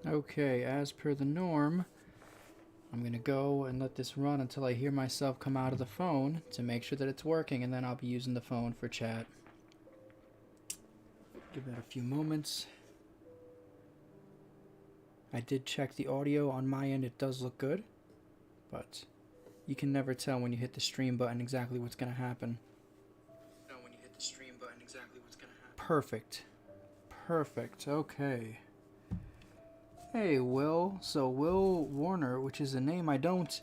Okay, as per the norm, I'm going to go and let this run until I hear myself come out of the phone to make sure that it's working, and then I'll be using the phone for chat. Give that a few moments. I did check the audio on my end. It does look good, but you can never tell when you hit the stream button exactly what's going to happen. Perfect. Perfect. Okay. Hey, Will. So, Will Warner, which is a name I don't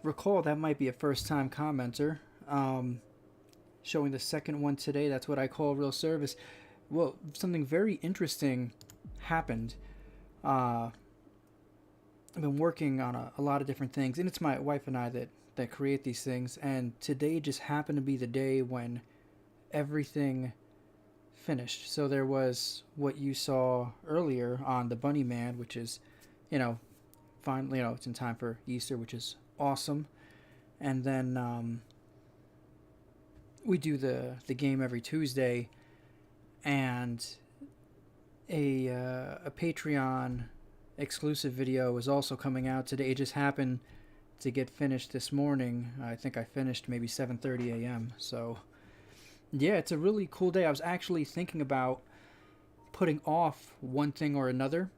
recall. That might be a first-time commenter. Showing the second one today. That's what I call real service. Well, something very interesting happened. I've been working on a lot of different things, and it's my wife and I that create these things. And today just happened to be the day when everything finished. So there was what you saw earlier on the Bunny Man, which is, finally, it's in time for Easter, which is awesome. And then we do the game every Tuesday, and a Patreon exclusive video is also coming out today. It just happened to get finished this morning. I think I finished maybe 7:30 a.m. So yeah, it's a really cool day. I was actually thinking about putting off one thing or another,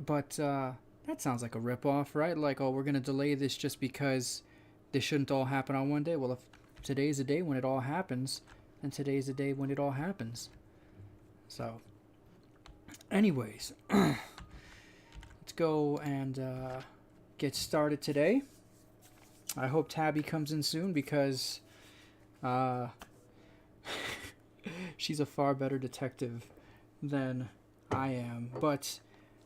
but that sounds like a ripoff, right? Like, oh, we're going to delay this just because this shouldn't all happen on one day. Well, if today's the day when it all happens, then today's the day when it all happens. So, anyways, let's go and get started today. I hope Tabby comes in soon because she's a far better detective than I am. But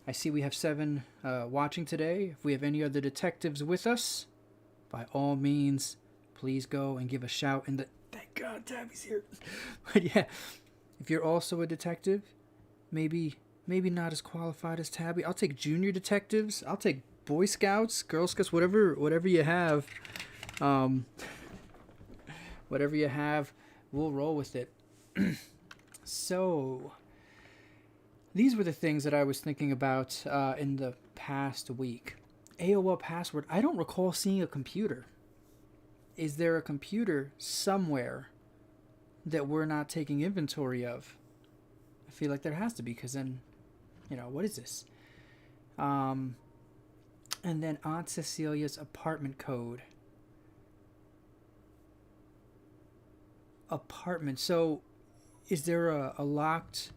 I see we have 7 watching today. If we have any other detectives with us, by all means, please go and give a shout in the... Thank God Tabby's here. But yeah, if you're also a detective, maybe not as qualified as Tabby, I'll take junior detectives. I'll take Boy Scouts, Girl Scouts, whatever you have. Whatever you have, we'll roll with it. So, these were the things that I was thinking about in the past week. AOL password. I don't recall seeing a computer. Is there a computer somewhere that we're not taking inventory of? I feel like there has to be, because then, what is this? And then Aunt Cecilia's apartment code. Apartment. So, is there a locked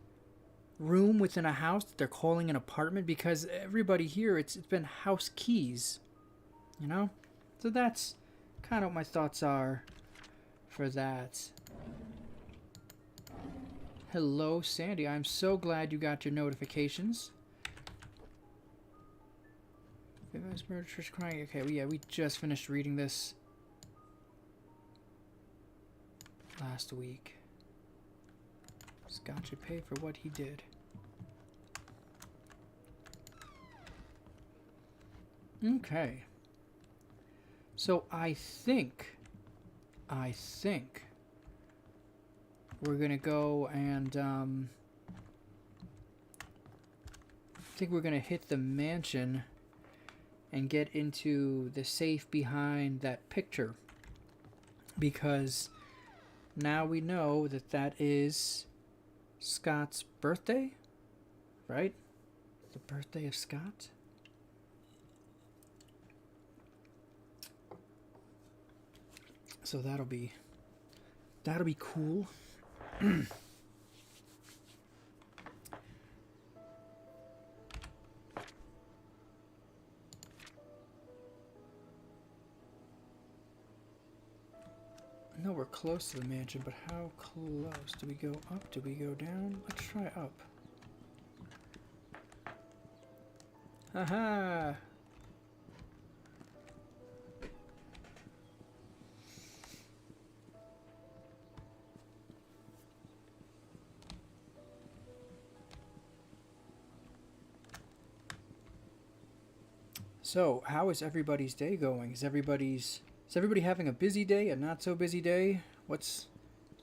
room within a house that they're calling an apartment? Because everybody here, it's been house keys, So that's kind of what my thoughts are for that. Hello, Sandy. I'm so glad you got your notifications. Murderers crying. Okay, we just finished reading this last week. Scott should pay for what he did. Okay. So I think we're gonna go and I think we're gonna hit the mansion and get into the safe behind that picture, because now we know that is Scott's birthday, right? The birthday of Scott. So that'll be cool. No, we're close to the mansion, but how close? Do we go up? Do we go down? Let's try up. Haha! So, how is everybody's day going? Is everybody having a busy day, a not so busy day? What's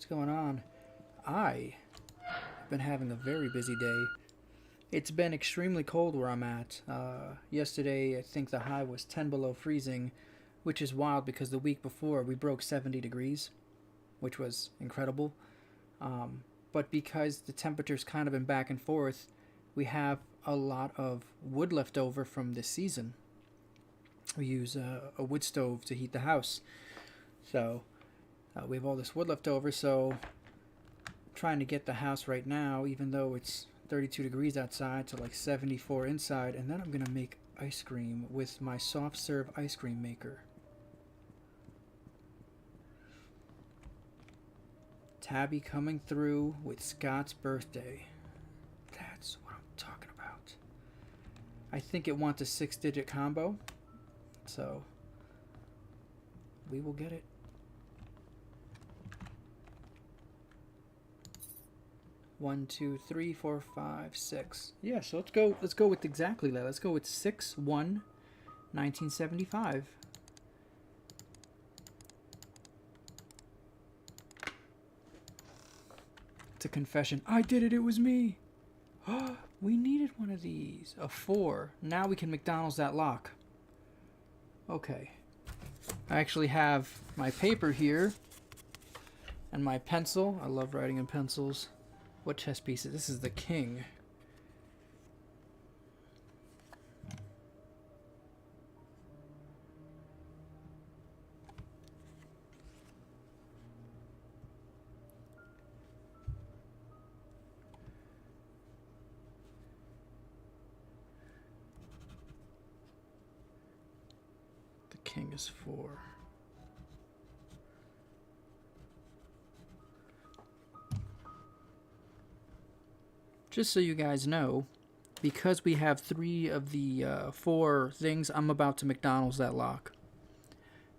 going on? I have been having a very busy day. It's been extremely cold where I'm at. Yesterday, I think the high was 10 below freezing, which is wild because the week before we broke 70 degrees, which was incredible. But because the temperature's kind of been back and forth, we have a lot of wood left over from this season. We use a wood stove to heat the house. So we have all this wood left over, so I'm trying to get the house right now, even though it's 32 degrees outside, to like 74 inside, and then I'm going to make ice cream with my soft serve ice cream maker. Tabby coming through with Scott's birthday. That's what I'm talking about. I think it wants a 6-digit combo, so we will get it. 1, 2, 3, 4, 5, 6. Yeah, so let's go with exactly that. Let's go with 6/1/1975. It's a confession. I did it. It was me. We needed one of these. A 4. Now we can McDonald's that lock. Okay. I actually have my paper here and my pencil. I love writing in pencils. What chess piece is this? Is the king. The king is 4. Just so you guys know, because we have 3 of the 4 things, I'm about to McDonald's that lock.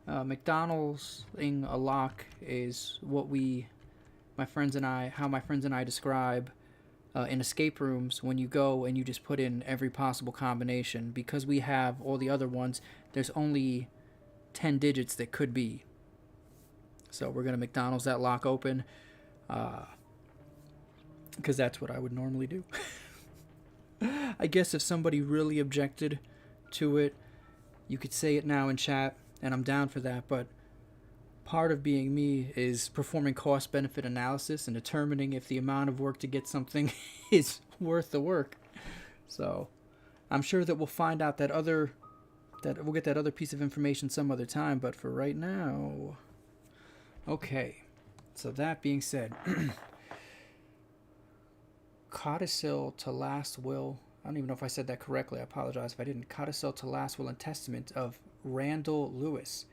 McDonald's-ing a lock is what my friends and I describe in escape rooms when you go and you just put in every possible combination. Because we have all the other ones, there's only 10 digits that could be. So we're going to McDonald's that lock open. Because that's what I would normally do. I guess if somebody really objected to it, you could say it now in chat, and I'm down for that, but part of being me is performing cost-benefit analysis and determining if the amount of work to get something is worth the work. So I'm sure that we'll find out that we'll get that other piece of information some other time, but for right now... Okay, so that being said... Codicil to last will, I don't even know if I said that correctly, I apologize if I didn't. Codicil to last will and testament of Randall Lewis.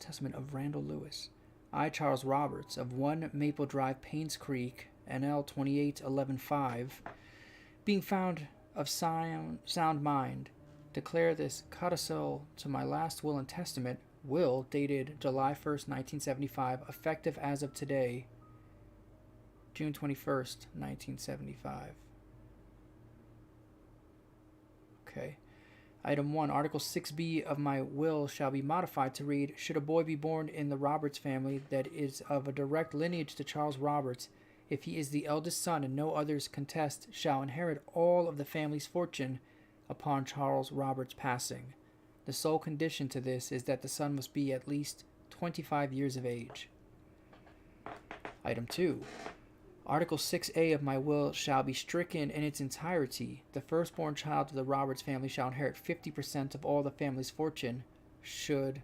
Testament of Randall Lewis. I, Charles Roberts, of 1 Maple Drive, Painscreek, NL 28115, being found of sound mind, declare this codicil to my last will and testament, will dated July 1st, 1975, effective as of today, June 21st, 1975. Okay. Item 1. Article 6B of my will shall be modified to read, should a boy be born in the Roberts family that is of a direct lineage to Charles Roberts, if he is the eldest son and no others contest, shall inherit all of the family's fortune upon Charles Roberts' passing. The sole condition to this is that the son must be at least 25 years of age. Item 2. Article 6A of my will shall be stricken in its entirety. The firstborn child of the Roberts family shall inherit 50% of all the family's fortune should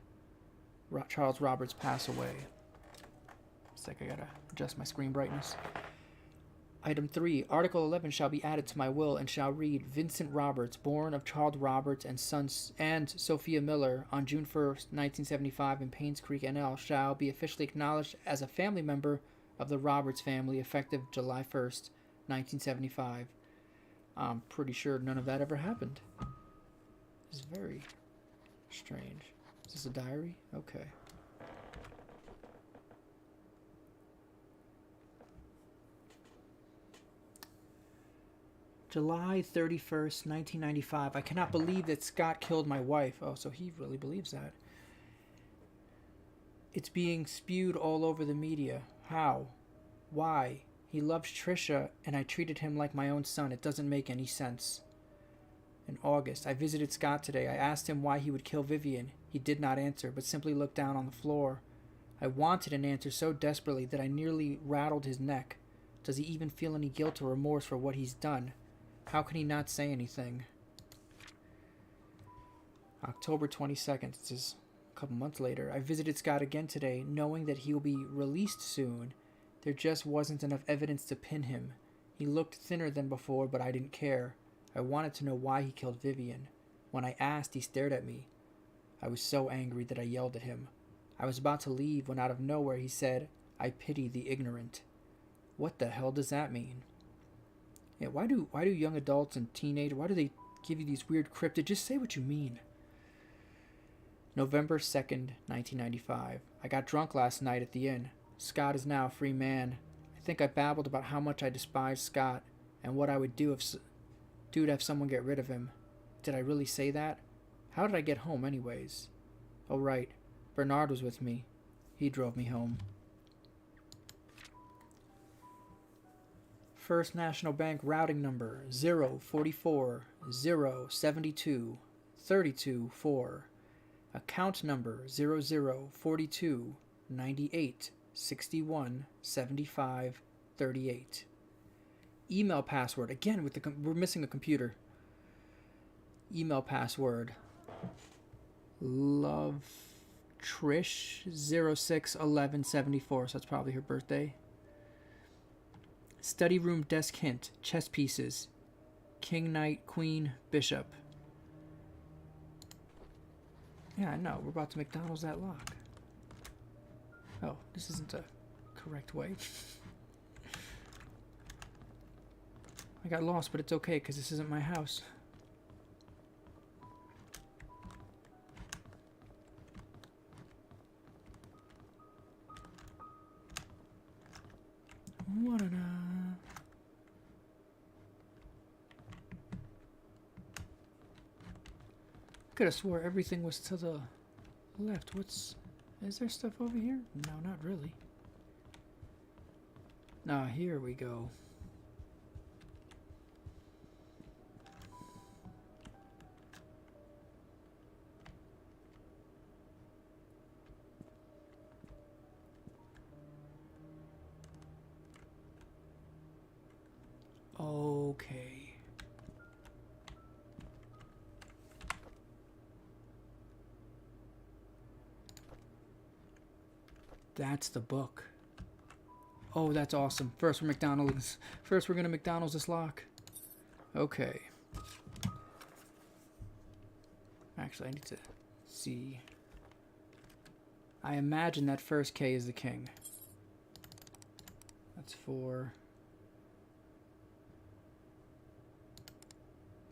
Charles Roberts pass away. It's like I gotta adjust my screen brightness. Item 3. Article 11 shall be added to my will and shall read, Vincent Roberts, born of Charles Roberts and sons and Sophia Miller on June 1st, 1975 in Painscreek, NL, shall be officially acknowledged as a family member of the Roberts family, effective July 1st, 1975. I'm pretty sure none of that ever happened. It's very strange. Is this a diary? Okay. July 31st, 1995. I cannot believe that Scott killed my wife. Oh, so he really believes that. It's being spewed all over the media. How? Why? He loves Trisha, and I treated him like my own son. It doesn't make any sense. In August, I visited Scott today. I asked him why he would kill Vivian. He did not answer, but simply looked down on the floor. I wanted an answer so desperately that I nearly rattled his neck. Does he even feel any guilt or remorse for what he's done? How can he not say anything? October 22nd, this is a couple months later. I visited Scott again today, knowing that he will be released soon. There just wasn't enough evidence to pin him. He looked thinner than before, but I didn't care. I wanted to know why he killed Vivian. When I asked, he stared at me. I was so angry that I yelled at him. I was about to leave when out of nowhere he said, "I pity the ignorant." What the hell does that mean? Yeah, why do young adults and teenagers, why do they give you these weird cryptic, just say what you mean? November 2nd, 1995. I got drunk last night at the inn. Scott is now a free man. I think I babbled about how much I despise Scott and what I would do to have someone get rid of him. Did I really say that? How did I get home anyways? Oh right, Bernard was with me. He drove me home. First National Bank routing number 044 072 32 4. Account number 0042 98 61 75 38. Email password. Again, we're missing a computer. Email password. Love Trish 061174. So that's probably her birthday. Study room desk hint. Chess pieces. King, knight, queen, bishop. Yeah, I know. We're about to McDonald's that lock. Oh, this isn't a correct way. I got lost, but it's okay because this isn't my house. Could have swore everything was to the left. Is there stuff over here? No, not really. Ah, here we go. Okay. That's the book. Oh, that's awesome. First we're McDonald's. First we're gonna McDonald's this lock. Okay. Actually, I need to see. I imagine that first K is the king. That's 4.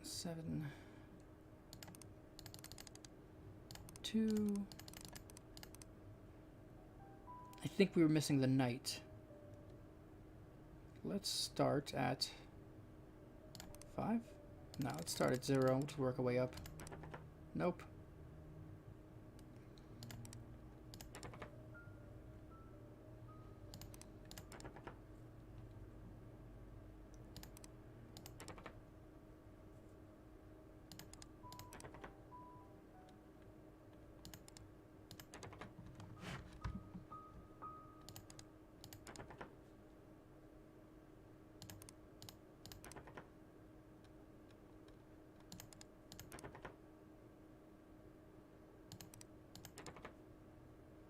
7. 2. I think we were missing the knight. Let's start at 5? No, let's start at 0. We'll just work our way up. Nope.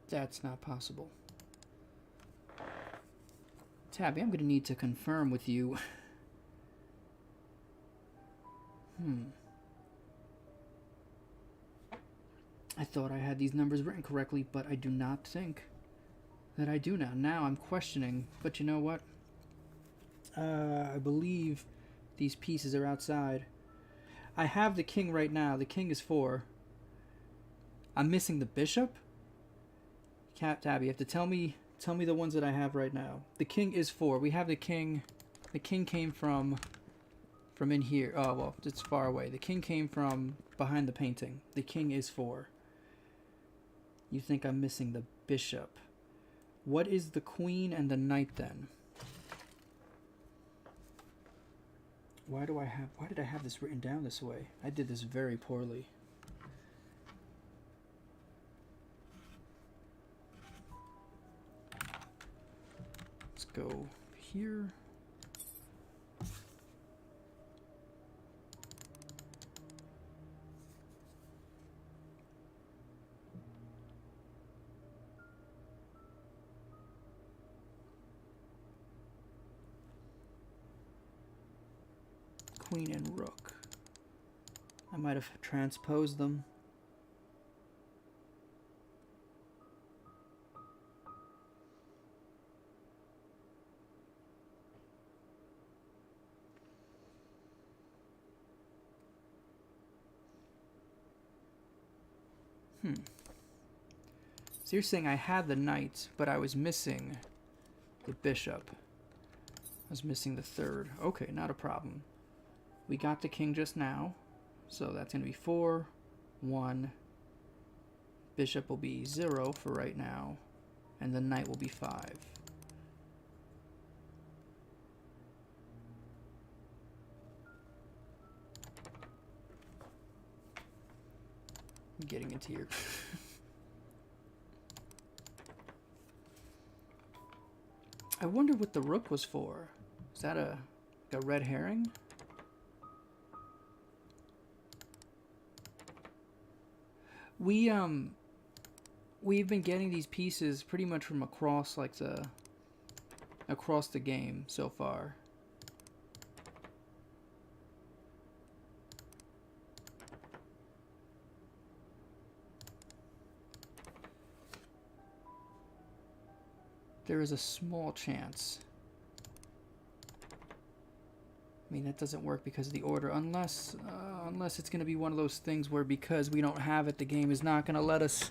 That's not possible. Tabby, I'm going to need to confirm with you. I thought I had these numbers written correctly, but I do not think that I do now. Now I'm questioning, but you know what? I believe these pieces are outside. I have the king right now. The king is 4. I'm missing the bishop? Tabby, you have to tell me the ones that I have right now. The king is 4. We have the king. The king came from in here. Oh, well, it's far away. The king came from behind the painting. The king is 4. You think I'm missing the bishop. What is the queen and the knight then? Why did I have this written down this way? I did this very poorly. Let's go here. Queen and rook. I might have transposed them. So you're saying I had the knight, but I was missing the bishop. I was missing the third. Okay, not a problem. We got the king just now, so that's going to be 4, 1. Bishop will be 0 for right now, and the knight will be 5. I'm getting into your... I wonder what the rook was for. Is that a red herring? We've been getting these pieces pretty much from across the game so far. There is a small chance. I mean, that doesn't work because of the order, unless it's going to be one of those things where because we don't have it, the game is not going to let us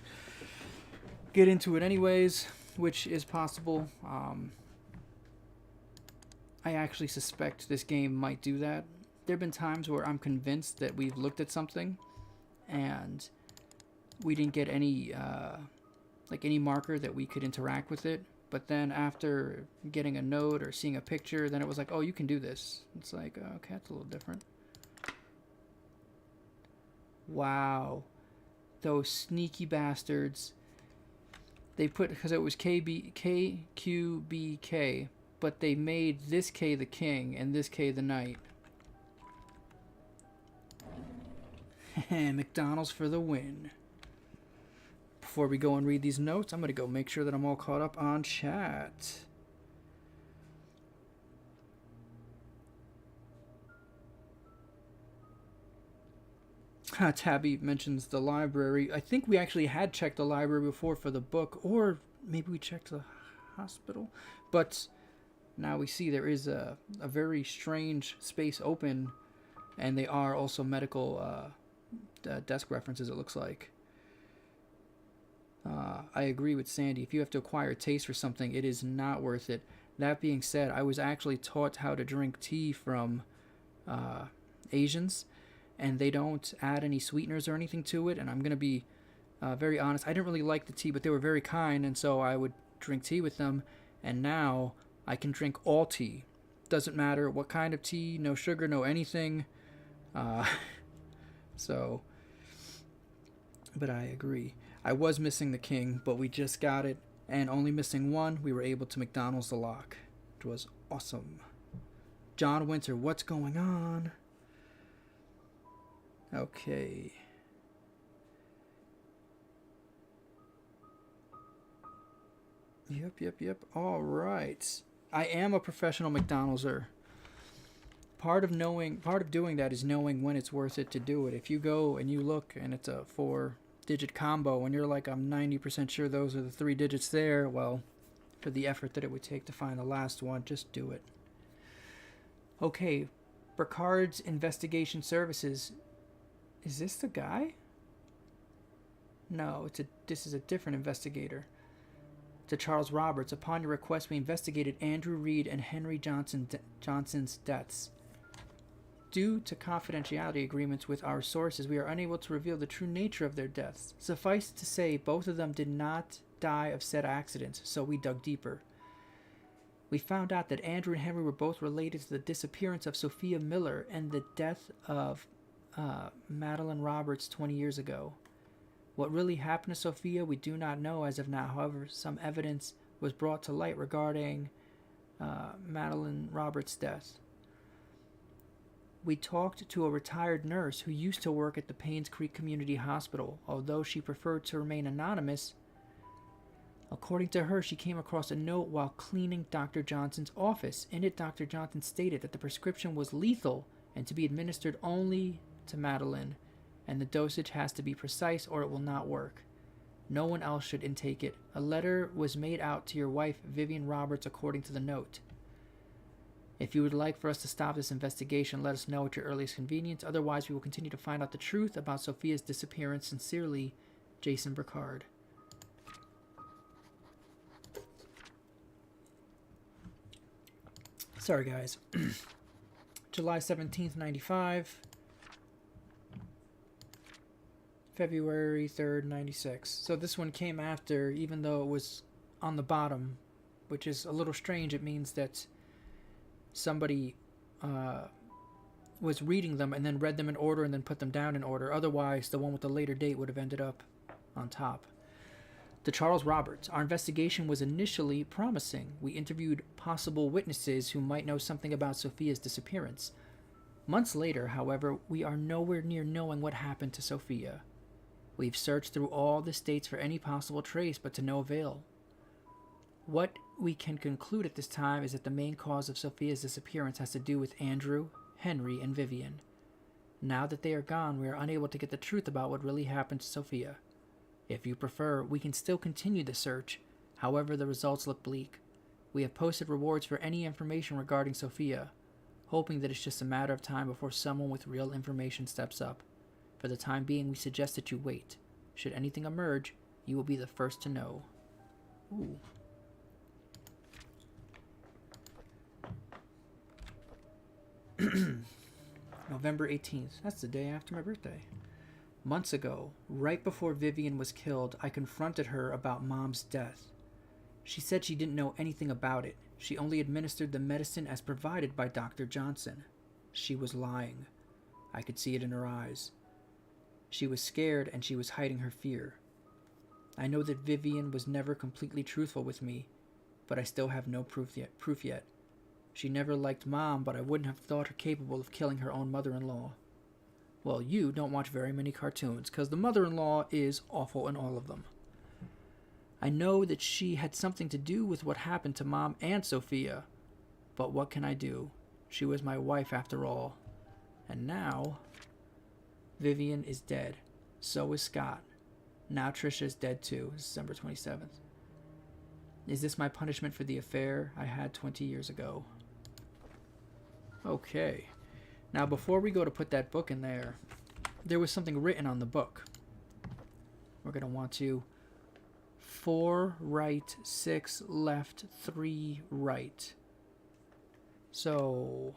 get into it anyways, which is possible. I actually suspect this game might do that. There have been times where I'm convinced that we've looked at something and we didn't get any any marker that we could interact with it. But then after getting a note or seeing a picture, then it was like, oh, you can do this. It's like, okay, that's a little different. Wow. Those sneaky bastards. They put, because it was KQBK, but they made this K the king and this K the knight. McDonald's for the win. Before we go and read these notes, I'm going to go make sure that I'm all caught up on chat. Tabby mentions the library. I think we actually had checked the library before for the book, or maybe we checked the hospital. But now we see there is a very strange space open, and they are also medical desk references, it looks like. I agree with Sandy. If you have to acquire a taste for something, it is not worth it. That being said, I was actually taught how to drink tea from Asians, and they don't add any sweeteners or anything to it. And I'm going to be very honest. I didn't really like the tea, but they were very kind, and so I would drink tea with them. And now I can drink all tea. Doesn't matter what kind of tea, no sugar, no anything. So, but I agree. I was missing the king, but we just got it, and only missing one, we were able to McDonald's the lock, which was awesome. John Winter, what's going on? Okay. Yep. All right. I am a professional McDonald'ser. Part of doing that is knowing when it's worth it to do it. If you go and you look and it's a 4-digit combo and you're like, I'm 90% sure those are the 3 digits there, well, for the effort that it would take to find the last one, just do it. Okay, Burkhart's Investigation Services. Is this the guy? No, this is a different investigator. To Charles Roberts, upon your request, we investigated Andrew Reed and Henry Johnson's deaths. Due to confidentiality agreements with our sources, we are unable to reveal the true nature of their deaths. Suffice to say, both of them did not die of said accidents, so we dug deeper. We found out that Andrew and Henry were both related to the disappearance of Sophia Miller and the death of Madeline Roberts 20 years ago. What really happened to Sophia, we do not know as of now. However, some evidence was brought to light regarding Madeline Roberts' death. We talked to a retired nurse who used to work at the Painscreek Community Hospital. Although she preferred to remain anonymous, according to her, she came across a note while cleaning Dr. Johnson's office. In it, Dr. Johnson stated that the prescription was lethal and to be administered only to Madeline, and the dosage has to be precise or it will not work. No one else should intake it. A letter was made out to your wife, Vivian Roberts, according to the note. If you would like for us to stop this investigation, let us know at your earliest convenience. Otherwise, we will continue to find out the truth about Sophia's disappearance. Sincerely, Jason Burkhardt. Sorry, guys. July 17th, 95. February 3rd, 96. So this one came after, even though it was on the bottom, which is a little strange. It means that somebody was reading them and then read them in order and then put them down in order. Otherwise, the one with the later date would have ended up on top. To Charles Roberts, our investigation was initially promising. We interviewed possible witnesses who might know something about Sophia's disappearance. Months later, however, we are nowhere near knowing what happened to Sophia. We've searched through all the states for any possible trace, but to no avail. What we can conclude at this time is that the main cause of Sophia's disappearance has to do with Andrew, Henry, and Vivian. Now that they are gone, we are unable to get the truth about what really happened to Sophia. If you prefer, we can still continue the search. However, the results look bleak. We have posted rewards for any information regarding Sophia, hoping that it's just a matter of time before someone with real information steps up. For the time being, we suggest that you wait. Should anything emerge, you will be the first to know. Ooh. November 18th. That's the day after my birthday. Months ago, right before Vivian was killed, I confronted her about Mom's death. She said she didn't know anything about it. She only administered the medicine as provided by Dr. Johnson. She was lying. I could see it in her eyes. She was scared and she was hiding her fear. I know that Vivian was never completely truthful with me, but I still have no proof yet. She never liked Mom, but I wouldn't have thought her capable of killing her own mother-in-law. Well, you don't watch very many cartoons, because the mother-in-law is awful in all of them. I know that she had something to do with what happened to Mom and Sophia, but what can I do? She was my wife after all. And now, Vivian is dead. So is Scott. Now Trisha is dead too. December 27th. Is this my punishment for the affair I had 20 years ago? Okay. Now, before we go to put that book in there, there was something written on the book. We're going to want to 4 right, 6 left, 3 right. So,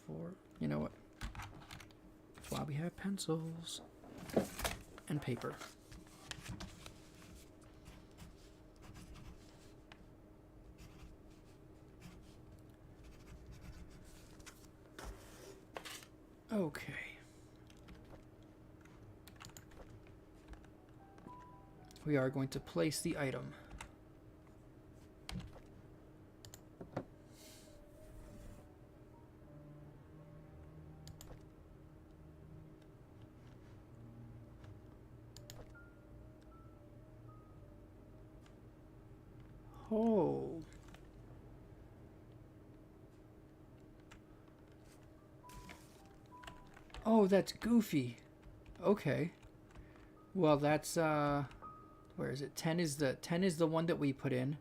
4, you know what? That's why we have pencils and paper. Okay. We are going to place the item. Oh. Oh, that's goofy. Okay. Well, that's where is it? 10 is the one that we put in.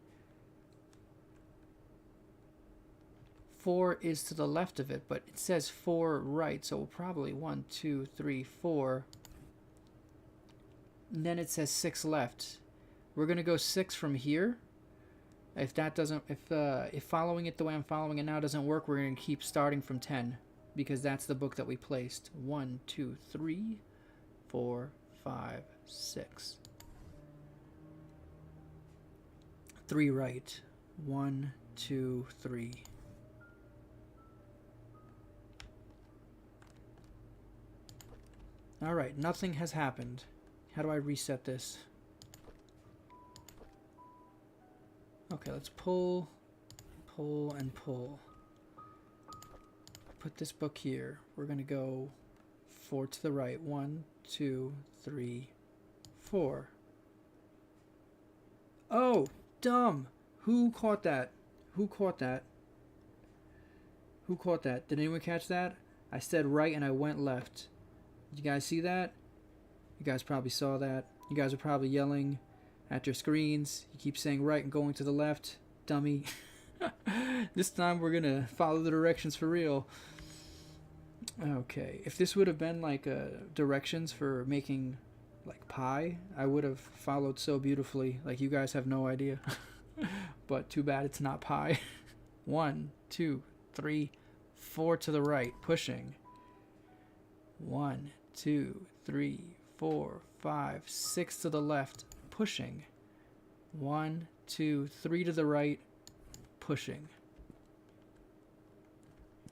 4 is to the left of it, but it says 4 right, so we'll probably 1, 2, 3, 4. And then it says 6 left. We're gonna go 6 from here. If that doesn't, if following it the way I'm following it now doesn't work, we're gonna keep starting from 10. Because that's the book that we placed. 1, 2, 3, 4, 5, 6. 3 right. 1, 2, 3. Alright, nothing has happened. How do I reset this? Okay, let's pull, pull, and pull. Put this book here. We're going to go 4 to the right. 1, 2, 3, 4. Oh, dumb. Who caught that? Who caught that? Who caught that? Did anyone catch that? I said right and I went left. Did you guys see that? You guys probably saw that. You guys are probably yelling at your screens. You keep saying right and going to the left. Dummy. This time we're gonna follow the directions for real. Okay, if this would have been like directions for making like pie, I would have followed so beautifully. Like, you guys have no idea. But too bad it's not pie. 1, 2, 3, 4 to the right, pushing. 1, 2, 3, 4, 5, 6 to the left, pushing. 1, 2, 3 to the right, pushing.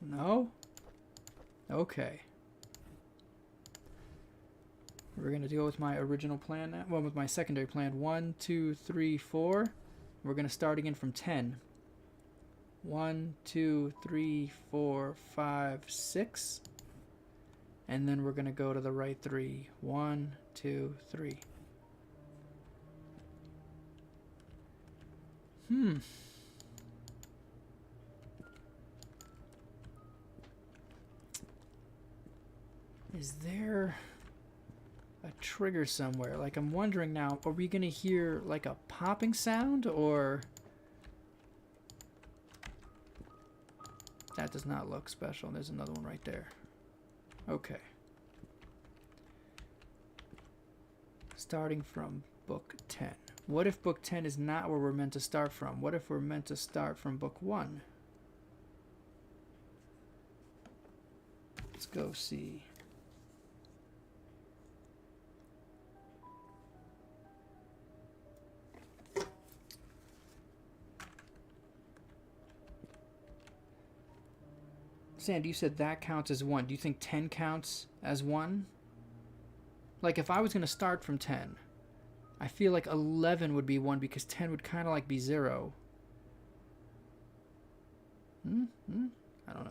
No? Okay. We're going to go with my original plan now. Well, with my secondary plan. 1, 2, 3, 4. We're going to start again from 10. 1, 2, 3, 4, 5, 6. And then we're going to go to the right 3. 1, 2, 3. Is there a trigger somewhere? Like, I'm wondering now, are we going to hear like a popping sound, or... That does not look special. There's another one right there. Okay. Starting from book 10. What if book 10 is not where we're meant to start from? What if we're meant to start from book 1? Let's go see. Sand, you said that counts as 1. Do you think 10 counts as 1? Like, if I was going to start from 10, I feel like 11 would be 1 because 10 would kind of like be 0. I don't know.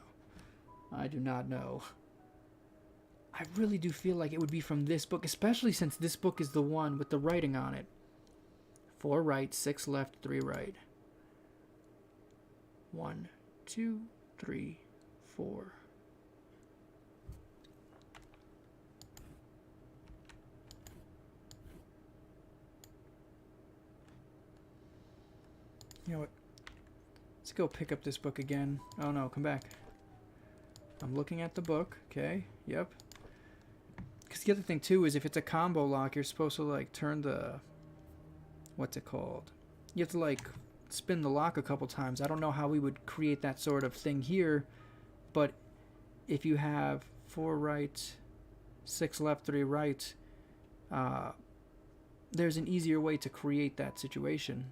I do not know. I really do feel like it would be from this book, especially since this book is the one with the writing on it. 4 right, 6 left, 3 right. 1, 2, 3, 4. You know what? Let's go pick up this book again. Oh no, come back. I'm looking at the book. Okay, yep. Because the other thing too is if it's a combo lock, you're supposed to like turn the... What's it called? You have to like spin the lock a couple times. I don't know how we would create that sort of thing here. But if you have 4 right, 6 left, 3 right, there's an easier way to create that situation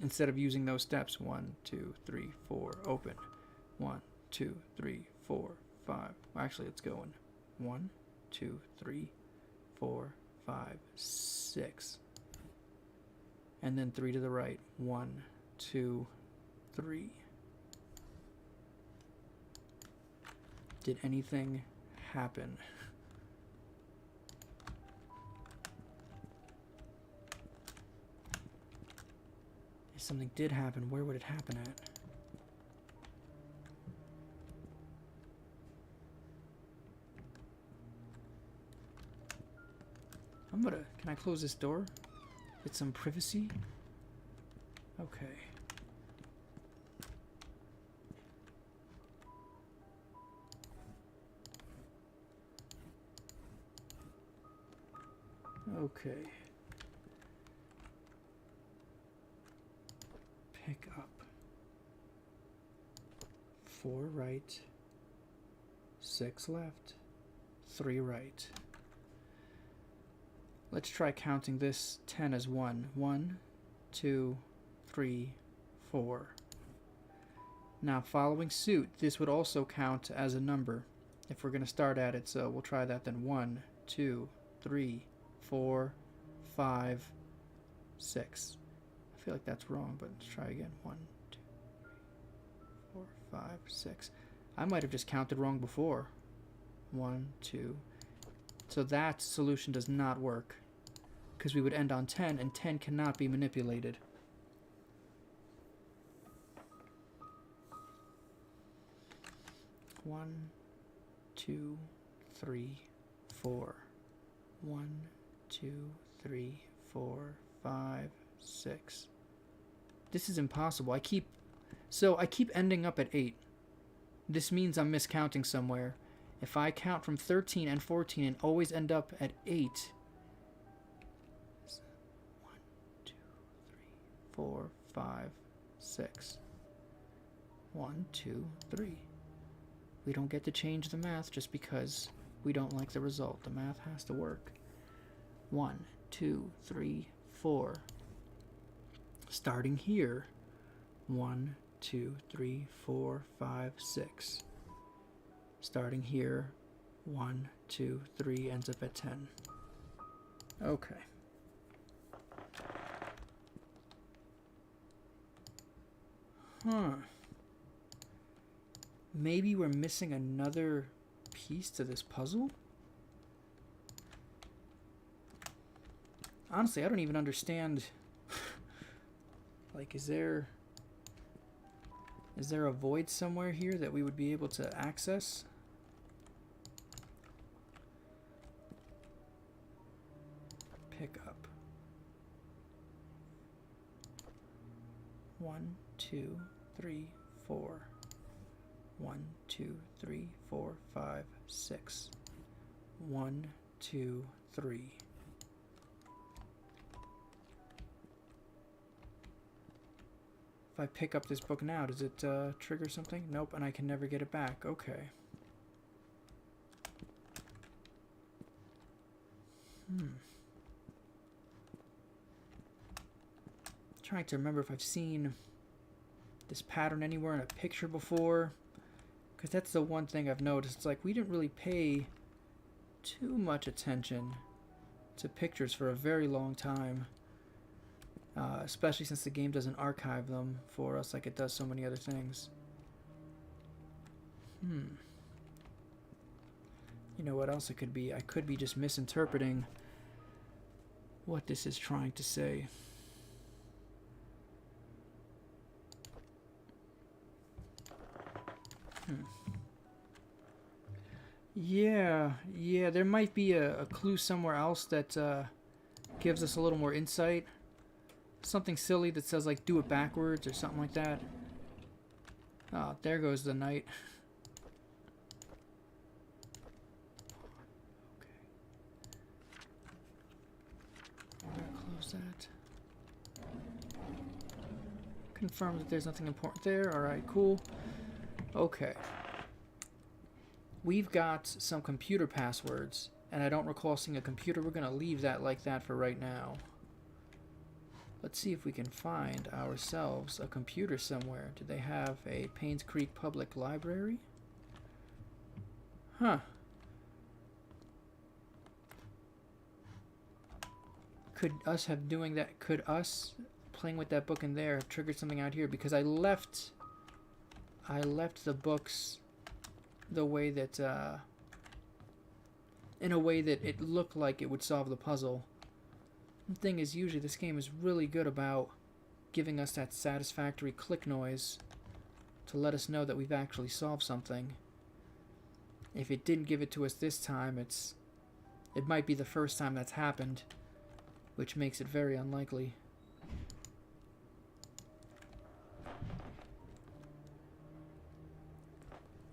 instead of using those steps. 1, 2, 3, 4, open. 1, 2, 3, 4, 5. Well, actually, let's go in. 1, 2, 3, 4, 5, 6. And then 3 to the right. 1, 2, 3. Did anything happen? If something did happen, where would it happen at? Can I close this door? Get some privacy? Okay. Okay. Pick up. 4 right, 6 left, 3 right. Let's try counting this 10 as 1. 1, 2, 3, 4. Now, following suit, this would also count as a number if we're going to start at it. So we'll try that then. 1, 2, 3, 4, 5, 6. I feel like that's wrong, but let's try again. 1, 2, 3, 4, 5, 6. I might have just counted wrong before. 1, 2. So that solution does not work because we would end on 10, and 10 cannot be manipulated. One, 2, 3, 4. 1, 2, 3, 4, 5, 6. This is impossible. I keep ending up at 8. This means I'm miscounting somewhere. If I count from 13 and 14 and always end up at 8. 1, 2, 3, 4, 5, 6. 1, 2, 3. We don't get to change the math just because we don't like the result. The math has to work. 1, 2, 3, 4. Starting here. 1, 2, 3, 4, 5, 6. Starting here. 1, 2, 3 ends up at 10. Okay. Huh. Maybe we're missing another piece to this puzzle? Honestly, I don't even understand. Like, is there a void somewhere here that we would be able to access? Pick up. 1, 2, 3, 4. 1, 2, 3, 4, 5, 6. 1, 2, 3. If I pick up this book now, does it trigger something? Nope, and I can never get it back. Okay. Trying to remember if I've seen this pattern anywhere in a picture before. Because that's the one thing I've noticed. It's like we didn't really pay too much attention to pictures for a very long time. Especially since the game doesn't archive them for us like it does so many other things. You know what else it could be? I could be just misinterpreting what this is trying to say. Yeah, there might be a clue somewhere else that gives us a little more insight. Something silly that says, like, do it backwards or something like that. Oh, there goes the knight. Okay. Close that. Confirm that there's nothing important there. Alright, cool. Okay. We've got some computer passwords, and I don't recall seeing a computer. We're going to leave that like that for right now. Let's see if we can find ourselves a computer somewhere. Do they have a Painscreek public library? Huh. Could us have doing that, could us playing with that book in there have triggered something out here? Because I left the books the way that, in a way that it looked like it would solve the puzzle. The thing is, usually this game is really good about giving us that satisfactory click noise to let us know that we've actually solved something. If it didn't give it to us this time, it might be the first time that's happened, which makes it very unlikely.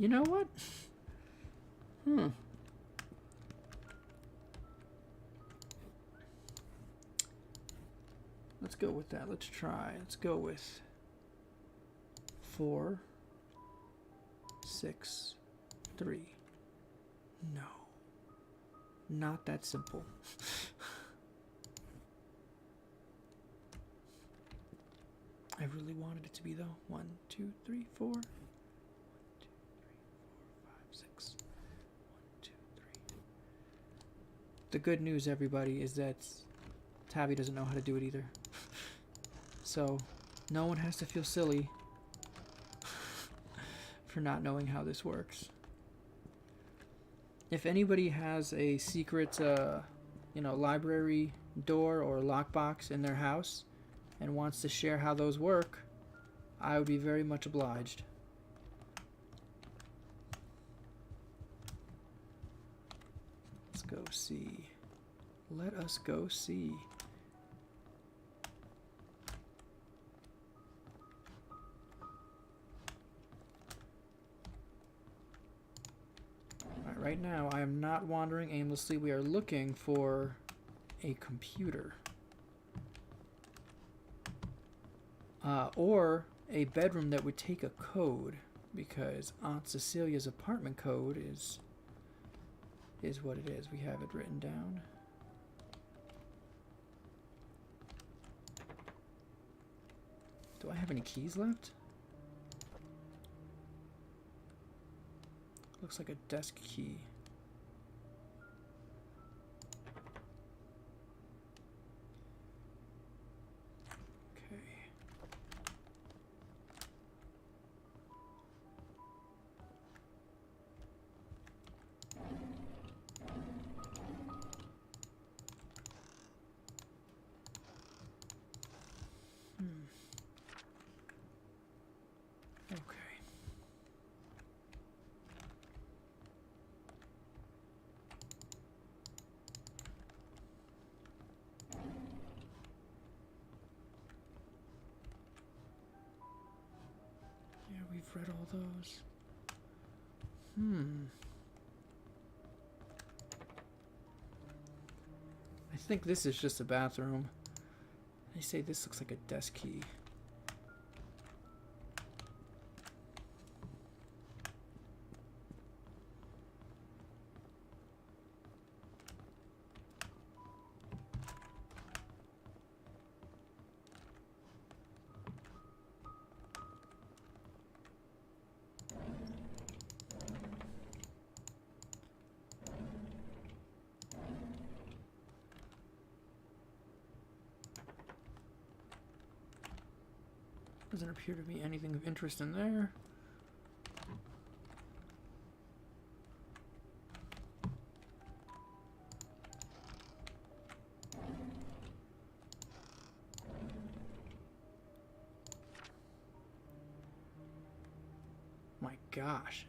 You know what? Let's go with that. Let's try. Let's go with 4, 6, 3. No. Not that simple. I really wanted it to be though. 1, 2, 3, 4. 1, 2, 3, 4, 5, 6. 1, 2, 3. The good news, everybody, is that Tabby doesn't know how to do it either. So, no one has to feel silly for not knowing how this works. If anybody has a secret, library door or lockbox in their house and wants to share how those work, I would be very much obliged. Let's go see. Let us go see. Right now, I am not wandering aimlessly. We are looking for a computer. Or a bedroom that would take a code, because Aunt Cecilia's apartment code is what it is. We have it written down. Do I have any keys left? Looks like a desk key. Okay. Okay. We've read all those. I think this is just a bathroom. They say this looks like a desk key. Doesn't appear to be anything of interest in there. My gosh.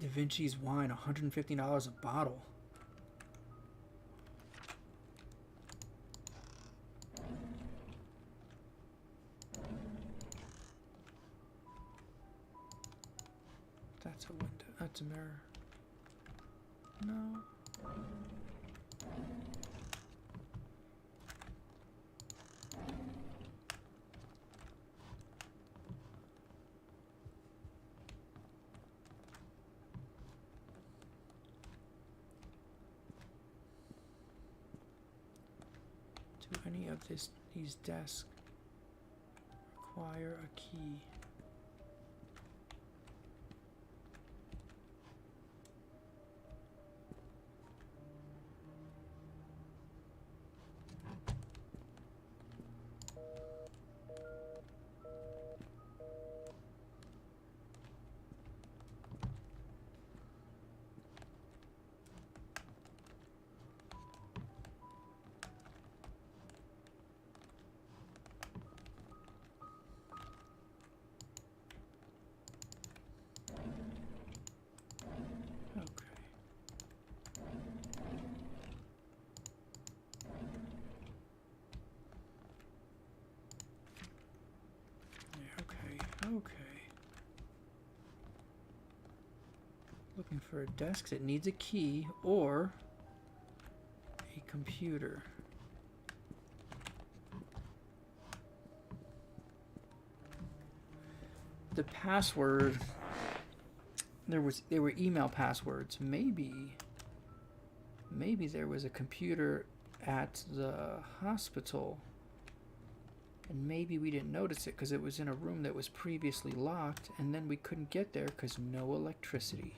Da Vinci's wine, $150 a bottle. That's a window. That's a mirror. No. Do any of these desks require a key? Okay. Looking for a desk that needs a key or a computer. The password, they were email passwords. Maybe there was a computer at the hospital And maybe we didn't notice it because it was in a room that was previously locked, and then we couldn't get there because no electricity.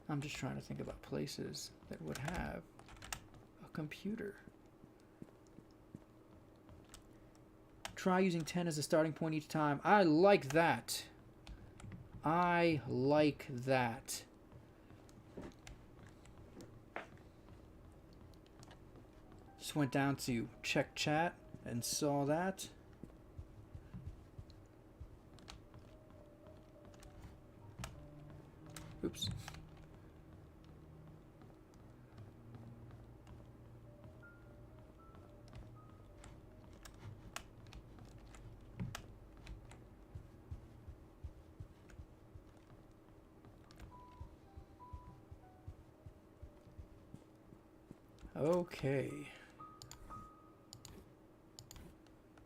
I'm just trying to think about places that would have a computer. Try using 10 as a starting point each time. I like that. I like that. Just went down to check chat and saw that. Oops. Okay.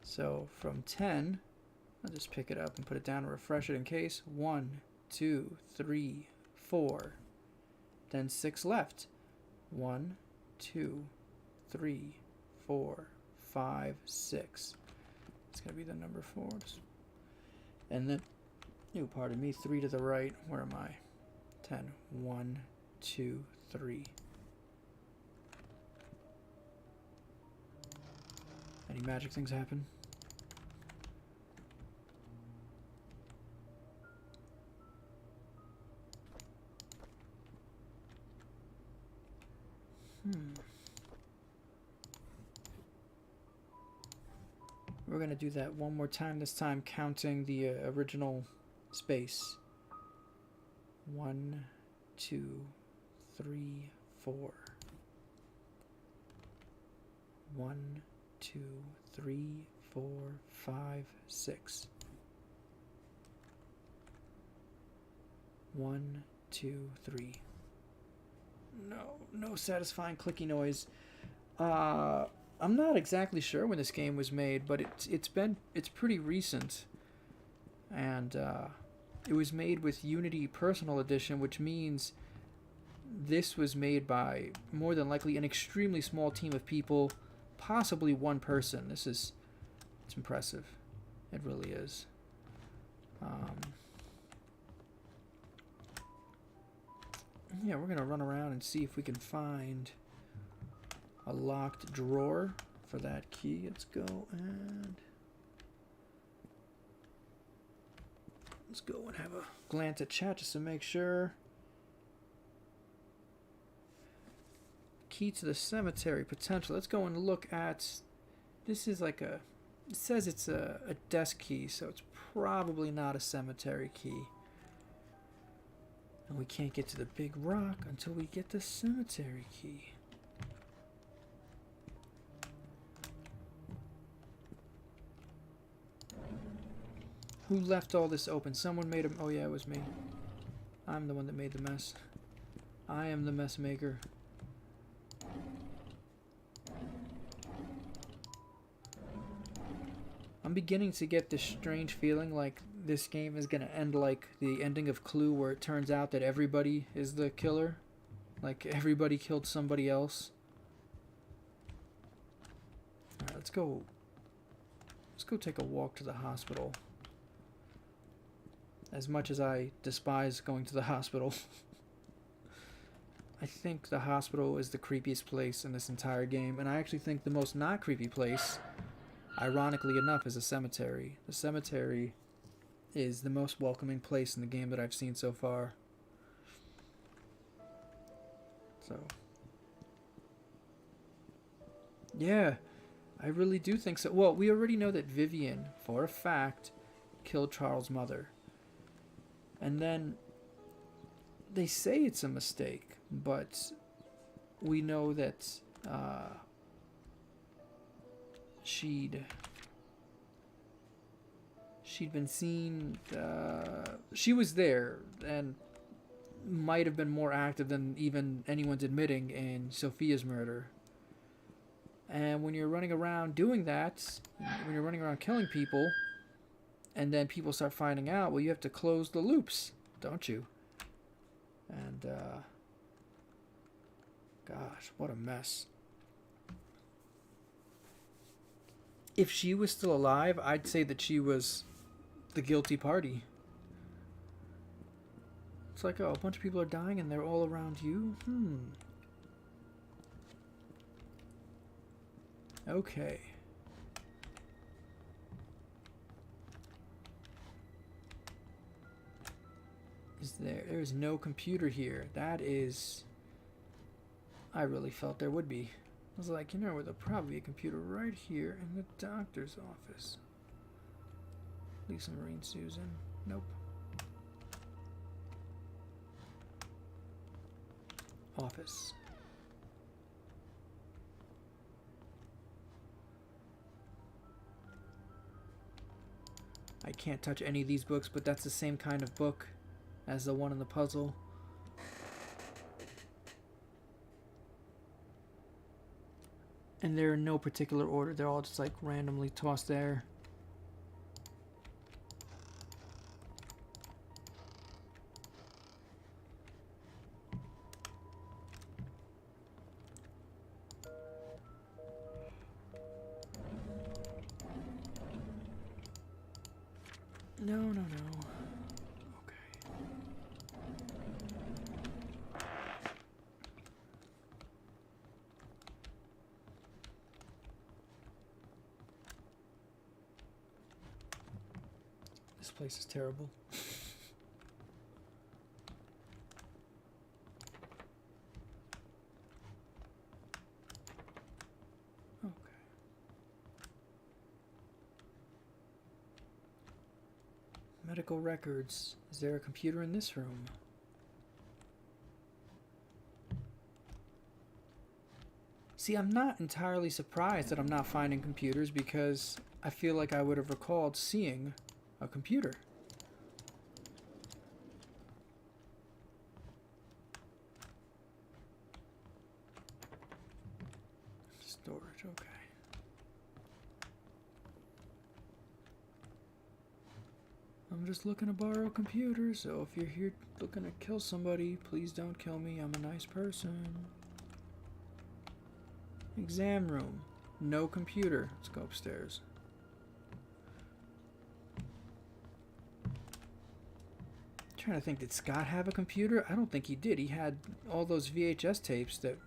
So from 10, I'll just pick it up and put it down and refresh it in case. 1, 2, 3, 4. Then 6 left. 1, 2, 3, 4, 5, 6. It's going to be the number 4. And then, pardon me, 3 to the right. Where am I? 10. 1, 2, 3. Any magic things happen? We're going to do that one more time, this time counting the original space. 1, 2, 3, 4. 1, 2, 3, 4, 5, 6. 1, 2, 3. No satisfying clicky noise. I'm not exactly sure when this game was made, but it's pretty recent, and it was made with Unity Personal Edition, which means this was made by more than likely an extremely small team of people, possibly one person. It's impressive. It really is. Yeah, we're gonna run around and see if we can find a locked drawer for that key. Let's go and have a glance at chat just to make sure. Key to the cemetery potential. Let's go and look at. This is like it says it's a desk key, so it's probably not a cemetery key. And we can't get to the big rock until we get the cemetery key. Who left all this open? Someone made a... Oh yeah, it was me. I'm the one that made the mess. I am the mess maker. I'm beginning to get this strange feeling like this game is gonna end like the ending of Clue, where it turns out that everybody is the killer. Like everybody killed somebody else. Alright, let's go take a walk to the hospital. As much as I despise going to the hospital, I think the hospital is the creepiest place in this entire game, and I actually think the most not creepy place, ironically enough, is a cemetery. The cemetery is the most welcoming place in the game that I've seen so far. So, yeah, I really do think so. Well, we already know that Vivian, for a fact, killed Charles' mother. And then they say it's a mistake, but we know that she'd been seen. She was there and might have been more active than even anyone's admitting in Sophia's murder. And when you're running around doing that, when you're running around killing people, and then people start finding out, well, you have to close the loops, don't you? And, gosh, what a mess. If she was still alive, I'd say that she was the guilty party. It's like, oh, a bunch of people are dying and they're all around you? Okay. There's no computer here. That is... I really felt there would be. I was like, you know, there'll probably be a computer right here in the doctor's office. Leave some marine Susan. Nope. Office. I can't touch any of these books, but that's the same kind of book as the one in the puzzle. And they're in no particular order. They're all just like randomly tossed there. No, no, no. This place is terrible. Okay. Medical records. Is there a computer in this room? See, I'm not entirely surprised that I'm not finding computers because I feel like I would have recalled seeing a computer. Storage, okay. I'm just looking to borrow a computer, so if you're here looking to kill somebody, please don't kill me. I'm a nice person. Exam room. No computer. Let's go upstairs. Trying to think, did Scott have a computer? I don't think he did. He had all those VHS tapes that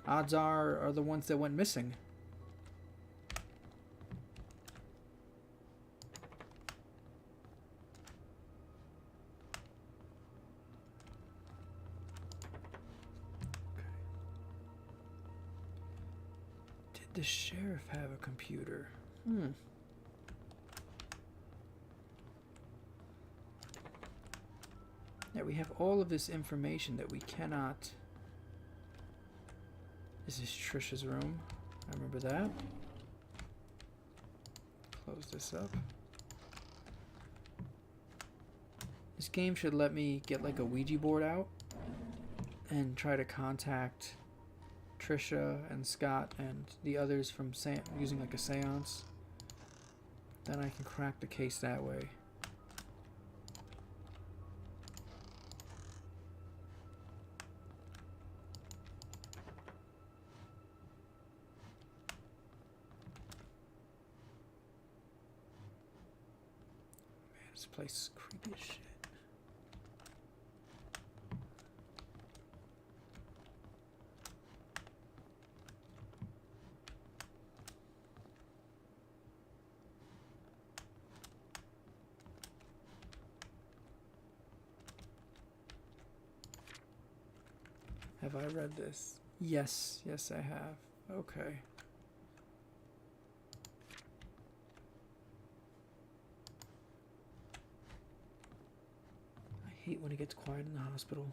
odds are the ones that went missing. Okay. Did the sheriff have a computer? Yeah, we have all of this information that we cannot... This is Trisha's room. I remember that. Close this up. This game should let me get like a Ouija board out and try to contact Trisha and Scott and the others from using like a seance. Then I can crack the case that way. This place is creepy as shit. Have I read this? Yes, yes I have. Okay. I hate when it gets quiet in the hospital.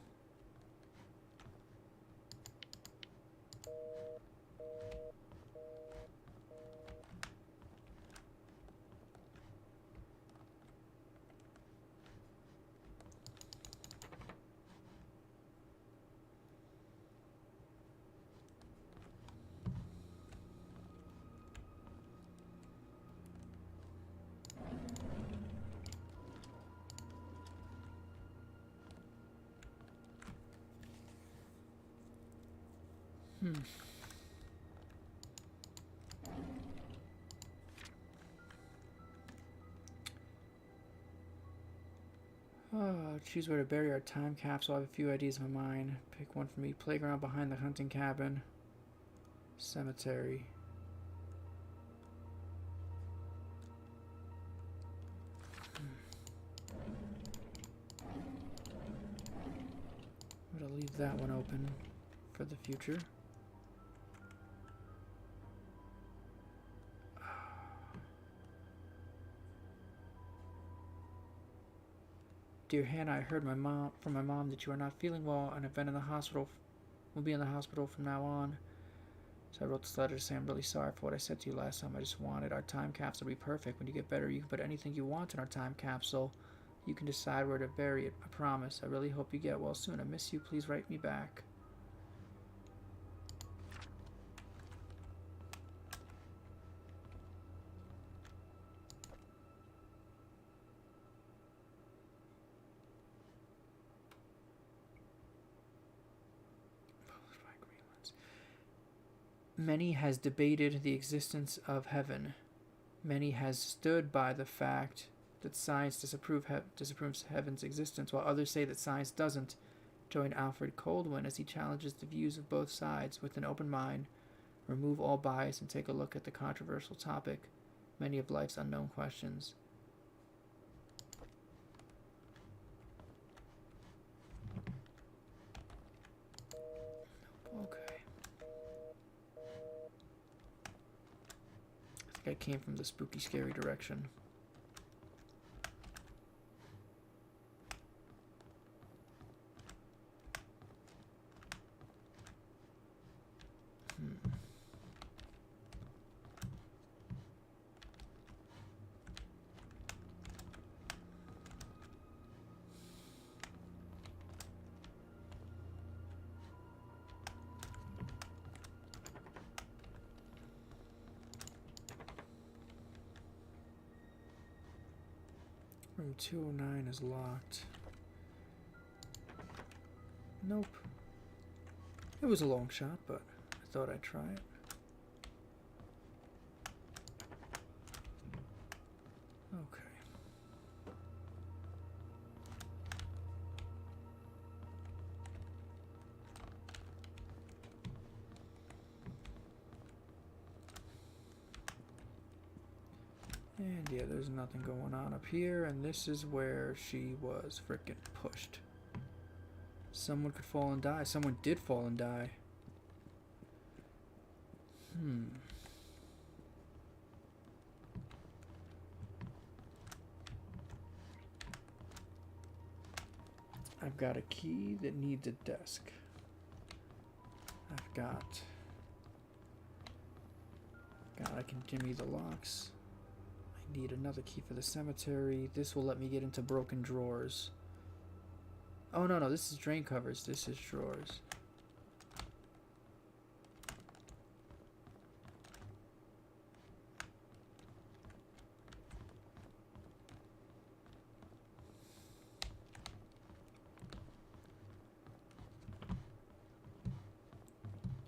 Choose where to bury our time capsule. I have a few ideas in my mind. Pick one for me. Playground behind the hunting cabin. Cemetery. I'm gonna leave that one open for the future. Dear Hannah, I heard from my mom that you are not feeling well and have been in the hospital. Will be in the hospital from now on. So I wrote this letter to say I'm really sorry for what I said to you last time. I just wanted our time capsule to be perfect. When you get better, you can put anything you want in our time capsule. You can decide where to bury it. I promise. I really hope you get well soon. I miss you. Please write me back. Many has debated the existence of heaven. Many has stood by the fact that science disapproves heaven's existence, while others say that science doesn't. Join Alfred Coldwin as he challenges the views of both sides with an open mind. Remove all bias and take a look at the controversial topic, many of life's unknown questions. Okay. I think I came from the spooky, scary direction. Room 209 is locked. Nope. It was a long shot, but I thought I'd try it. Okay. And yeah, there's nothing going on up here, and this is where she was frickin' pushed. Someone could fall and die. Someone did fall and die. I've got a key that needs a desk. I've got... God, I can jimmy the locks. I need another key for the cemetery. This will let me get into broken drawers. Oh, no, this is drain covers. This is drawers.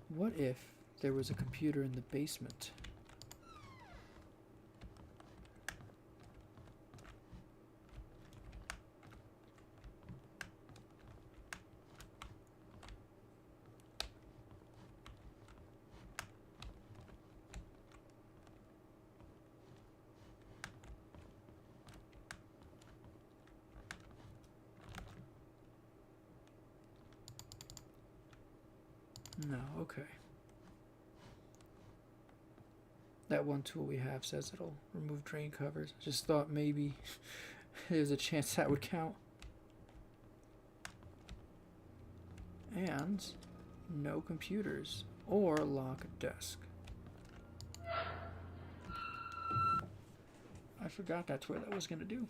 What if there was a computer in the basement? No, okay. That one tool we have says it'll remove drain covers. Just thought maybe there's a chance that would count. And no computers or lock desk. I forgot that's where that was gonna do.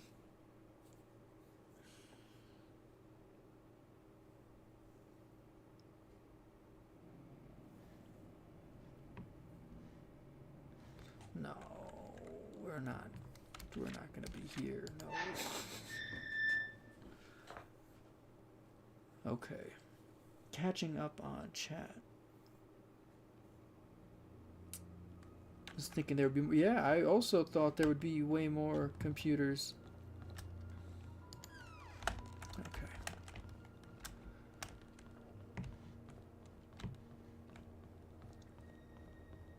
No, we're not gonna be here, no. Okay. Catching up on chat. I was thinking there would be, yeah, I also thought there would be way more computers.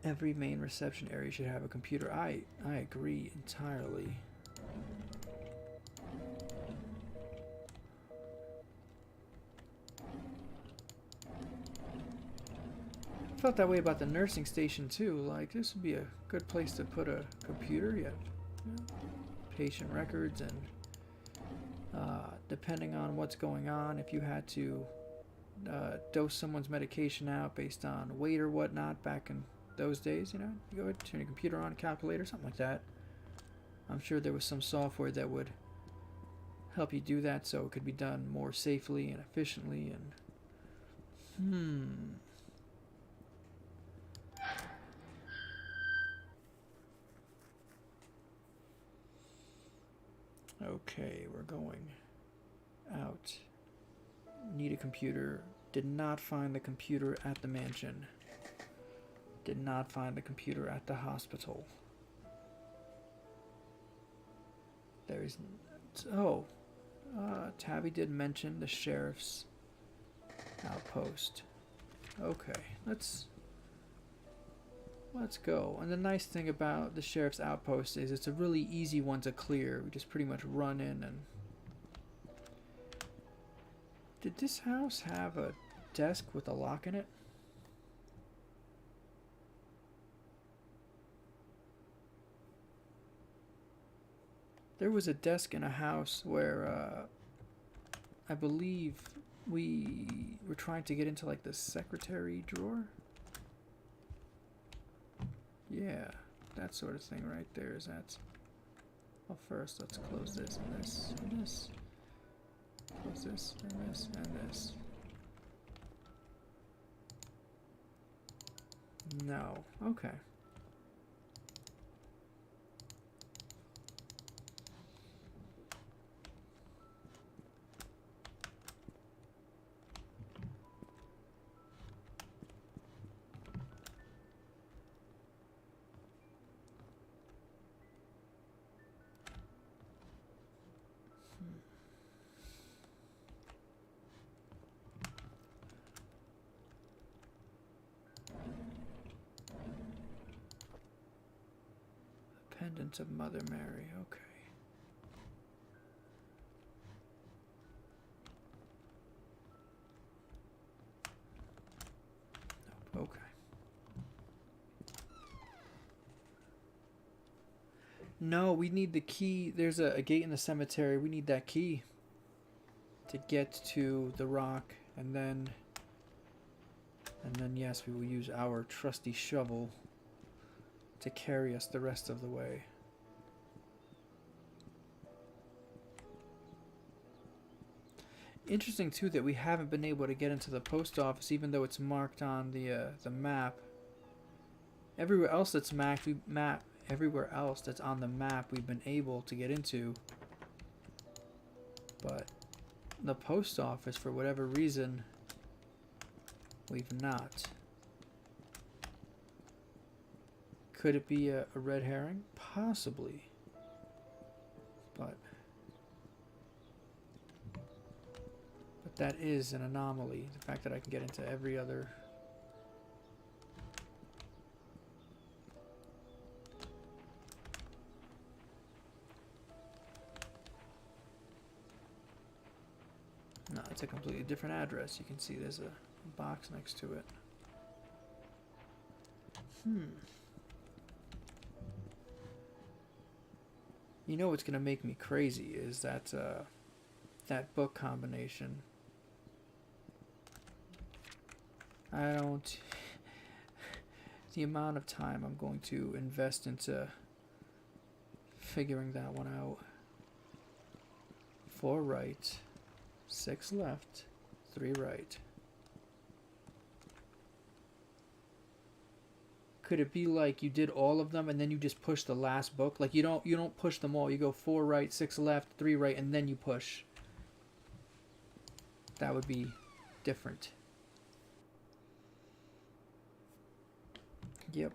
Every main reception area should have a computer. I agree entirely. I felt that way about the nursing station too. Like, this would be a good place to put a computer. You have patient records, and depending on what's going on, if you had to dose someone's medication out based on weight or whatnot back in those days, you know, you go ahead, turn your computer on, a calculator, something like that. I'm sure there was some software that would help you do that so it could be done more safely and efficiently. And okay, we're going out. Need a computer. Did not find the computer at the mansion. Did not find the computer at the hospital. There is... Oh. Tabby did mention the sheriff's outpost. Okay, let's go. And the nice thing about the sheriff's outpost is it's a really easy one to clear. We just pretty much run in and... Did this house have a desk with a lock in it? There was a desk in a house where I believe we were trying to get into like the secretary drawer. Yeah, that sort of thing right there. Is that... Well, first let's close this and this and this. Close this and this and this. No. Okay. Pendant of Mother Mary, okay. Nope, okay. No, we need the key. There's a gate in the cemetery. We need that key to get to the rock, and then yes, we will use our trusty shovel to carry us the rest of the way. Interesting too that we haven't been able to get into the post office, even though it's marked on the map. Everywhere else that's everywhere else that's on the map, we've been able to get into, but the post office, for whatever reason, we've not. Could it be a red herring? Possibly. But that is an anomaly. The fact that I can get into every other... No, it's a completely different address. You can see there's a box next to it. You know what's gonna make me crazy is that that book combination. I don't... The amount of time I'm going to invest into figuring that one out. 4 right, 6 left, 3 right. Could it be like you did all of them and then you just push the last book? Like you don't push them all. You go 4 right, 6 left, 3 right, and then you push. That would be different. Yep.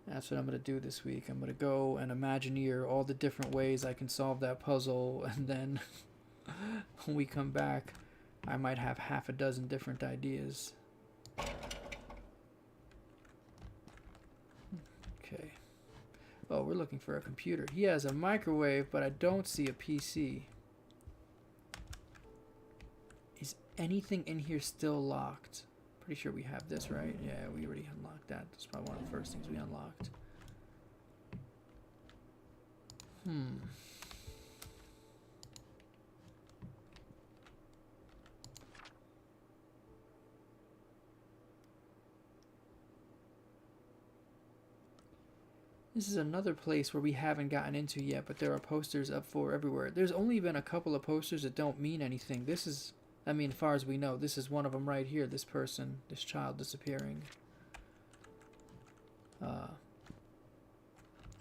That's what I'm going to do this week. I'm going to go and Imagineer all the different ways I can solve that puzzle, and then when we come back, I might have half a dozen different ideas. Oh, we're looking for a computer. He has a microwave, but I don't see a PC. Is anything in here still locked? Pretty sure we have this, right? Yeah, we already unlocked that. That's probably one of the first things we unlocked. This is another place where we haven't gotten into yet, but there are posters up for everywhere. There's only been a couple of posters that don't mean anything. This is, I mean, as far as we know, this is one of them right here. This person, this child disappearing.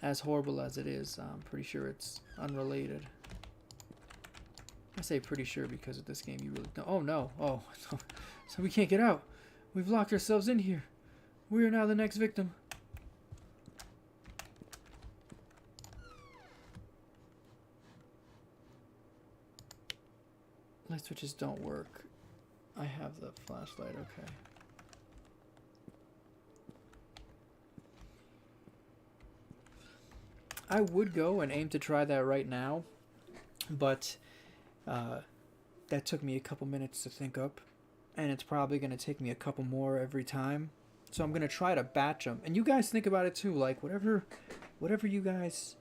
As horrible as it is, I'm pretty sure it's unrelated. I say pretty sure because of this game you really don't. Oh no, oh, so we can't get out. We've locked ourselves in here. We are now the next victim. Light switches don't work. I have the flashlight, okay. I would go and aim to try that right now, but that took me a couple minutes to think up, and it's probably going to take me a couple more every time. So I'm going to try to batch them. And you guys think about it too, like whatever you guys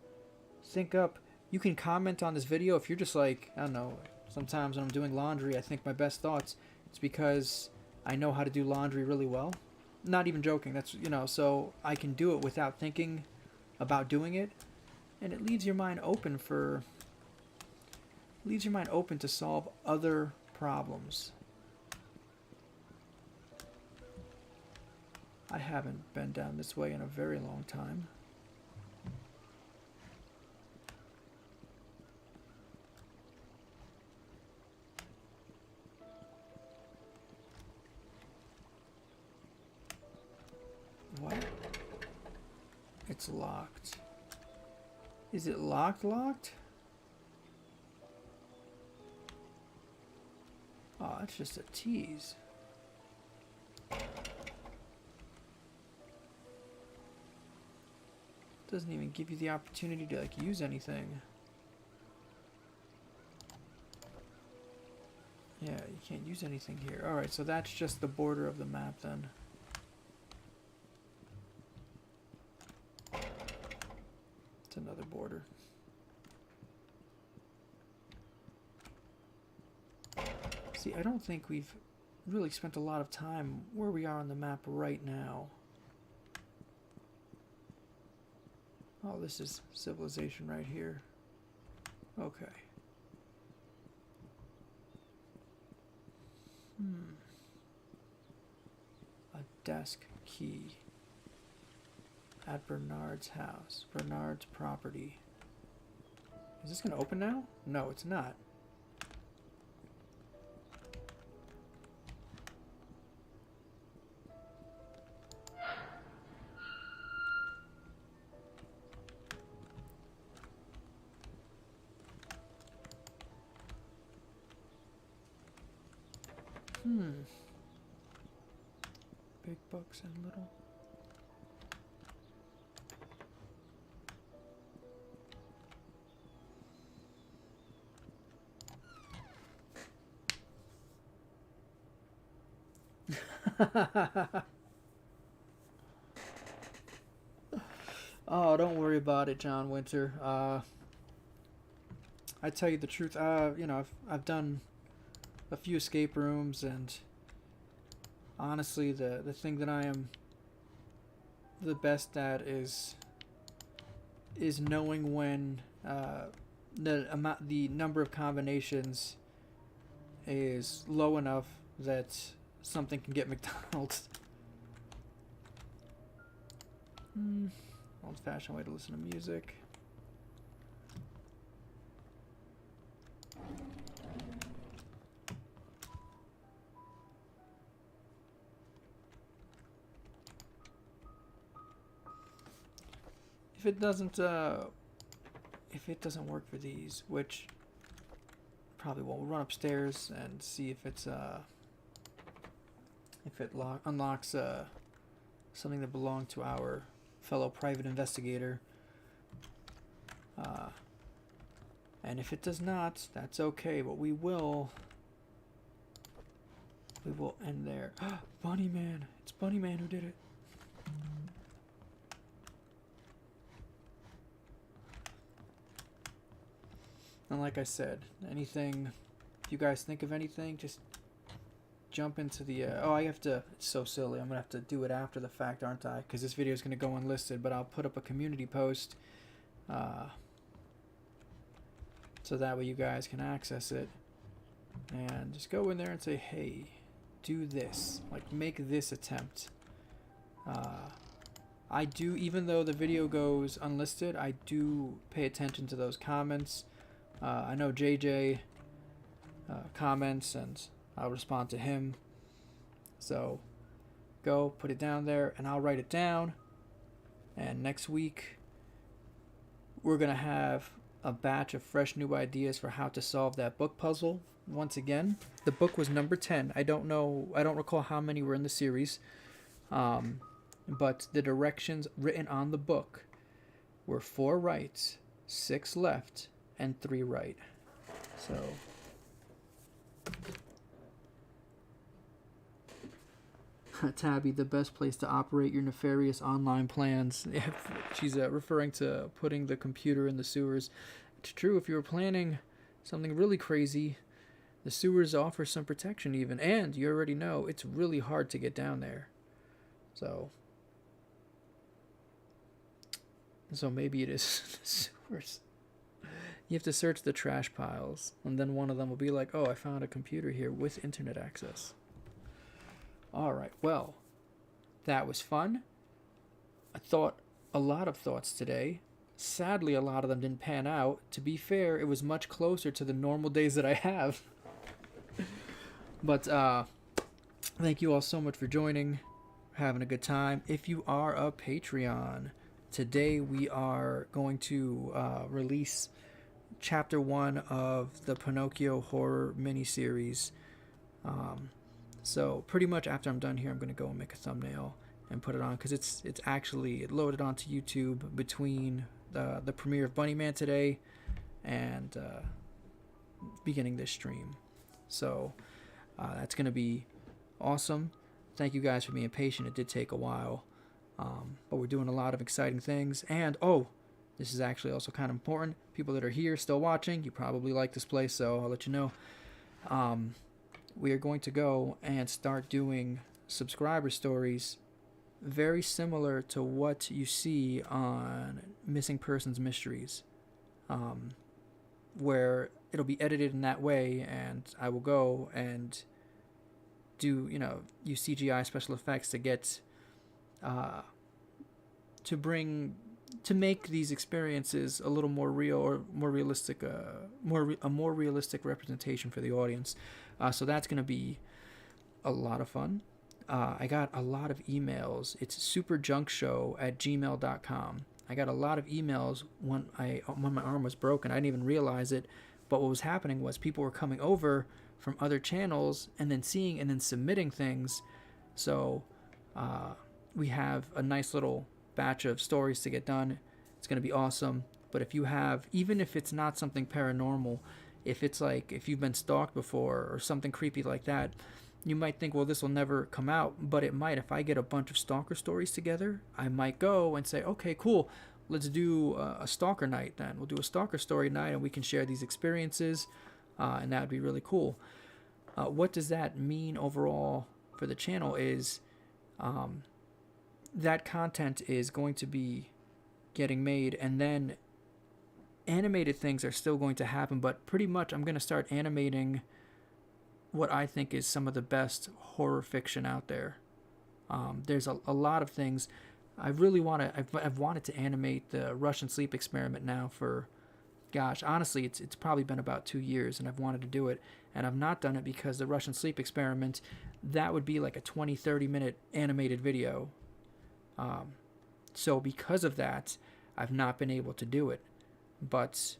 think up, you can comment on this video. If you're just like, I don't know, sometimes when I'm doing laundry, I think my best thoughts, it's because I know how to do laundry really well. Not even joking, that's, you know, so I can do it without thinking about doing it. And it leaves your mind open to solve other problems. I haven't been down this way in a very long time. What? It's locked. Is it locked? Oh, it's just a tease. Doesn't even give you the opportunity to like use anything. Yeah, you can't use anything here. Alright, so that's just the border of the map then. It's another border. See, I don't think we've really spent a lot of time where we are on the map right now. Oh, this is civilization right here. Okay. A desk key. At Bernard's house. Bernard's property. Is this going to open now? No, it's not. Big bucks and little. Oh, don't worry about it, John Winter. I tell you the truth. You know, I've done a few escape rooms, and honestly, the thing that I am the best at is knowing when the number of combinations is low enough that something can get McDonald's. Old-fashioned way to listen to music. If it doesn't work for these, which probably won't, we'll run upstairs and see if it's if it unlocks something that belonged to our fellow private investigator. And if it does not, that's okay, but we will end there. Bunny Man. It's Bunny Man who did it. And like I said, anything, if you guys think of anything, just jump into the, I have to, it's so silly, I'm going to have to do it after the fact, aren't I? Because this video is going to go unlisted, but I'll put up a community post, so that way you guys can access it, and just go in there and say, hey, do this, like make this attempt. I do, even though the video goes unlisted, I do pay attention to those comments. I know JJ comments, and I'll respond to him. So go put it down there, and I'll write it down. And next week, we're going to have a batch of fresh new ideas for how to solve that book puzzle. Once again, the book was number 10. I don't recall how many were in the series. But the directions written on the book were 4 right, 6 left, and 3 right. So Tabby, the best place to operate your nefarious online plans. She's referring to putting the computer in the sewers. It's true, if you were planning something really crazy, the sewers offer some protection even, and you already know it's really hard to get down there. So maybe it is the sewers. You have to search the trash piles, and then one of them will be like, oh, I found a computer here with internet access. Alright, well, that was fun. I thought a lot of thoughts today. Sadly, a lot of them didn't pan out. To be fair, it was much closer to the normal days that I have. But thank you all so much for joining, having a good time. If you are a Patreon, today we are going to release Chapter 1 of the Pinocchio horror miniseries. So pretty much after I'm done here, I'm going to go and make a thumbnail and put it on, because it's actually loaded onto YouTube between the premiere of Bunny Man today and beginning this stream. So that's going to be awesome. Thank you guys for being patient. It did take a while, but we're doing a lot of exciting things. And this is actually also kind of important. People that are here still watching, you probably like this place, so I'll let you know. We are going to go and start doing subscriber stories very similar to what you see on Missing Persons Mysteries, where it'll be edited in that way, and I will go and do, use CGI special effects to get, to make these experiences a little more real, or more realistic, a more realistic representation for the audience. So that's going to be a lot of fun. I got a lot of emails. It's superjunkshow@gmail.com. I got a lot of emails when my arm was broken. I didn't even realize it. But what was happening was people were coming over from other channels and then seeing and then submitting things. So we have a nice little batch of stories to get done. It's going to be awesome. But if you have, even if it's not something paranormal, if it's like, if you've been stalked before or something creepy like that, you might think, well, this will never come out, but it might. If I get a bunch of stalker stories together, I might go and say, okay, cool, let's do a stalker night then. We'll do a stalker story night, and we can share these experiences, and that would be really cool. What does that mean overall for the channel is that content is going to be getting made, and then animated things are still going to happen, but pretty much I'm going to start animating what I think is some of the best horror fiction out there. There's a lot of things. I really want to, I've wanted to animate the Russian sleep experiment now for, gosh, honestly, it's probably been about 2 years, and I've wanted to do it, and I've not done it because the Russian sleep experiment, that would be like a 20-30 minute animated video. So because of that, I've not been able to do it. But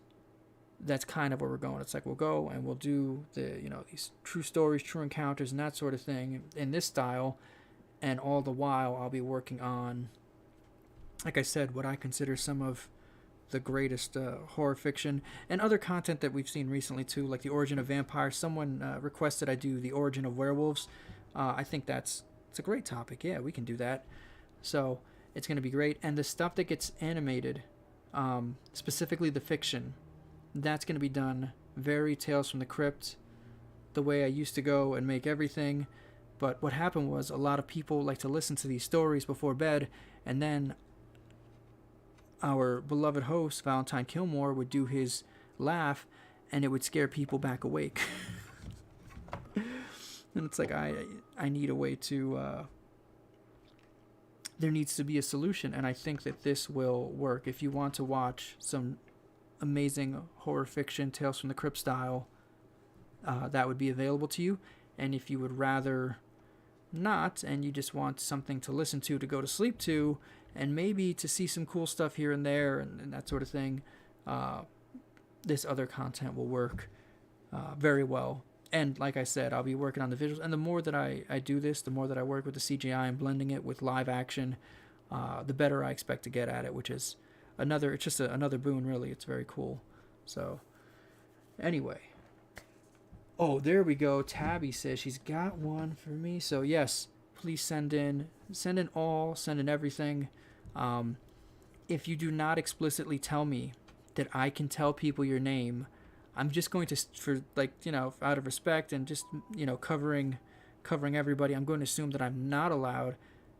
that's kind of where we're going. It's like we'll go and we'll do the, these true stories, true encounters, and that sort of thing in this style. And all the while, I'll be working on, like I said, what I consider some of the greatest horror fiction and other content that we've seen recently too, like the origin of vampires. Someone requested I do the origin of werewolves. I think it's a great topic. Yeah, we can do that. So it's going to be great. And the stuff that gets animated, specifically the fiction, that's going to be done very Tales from the Crypt, the way I used to go and make everything. But what happened was a lot of people like to listen to these stories before bed, and then our beloved host, Valentine Kilmore, would do his laugh, and it would scare people back awake. And it's like, I need a way to... there needs to be a solution, and I think that this will work. If you want to watch some amazing horror fiction, Tales from the Crypt style, that would be available to you. And if you would rather not, and you just want something to listen to go to sleep to, and maybe to see some cool stuff here and there and that sort of thing, this other content will work very well. And like I said, I'll be working on the visuals, and the more that I do this, the more that I work with the CGI and blending it with live action, the better I expect to get at it, which is it's just another boon, really. It's very cool. So anyway, oh, there we go. Tabby says she's got one for me. So yes, please send in everything. If you do not explicitly tell me that I can tell people your name, I'm just going to, for like, out of respect and just, covering everybody, I'm going to assume that I'm not allowed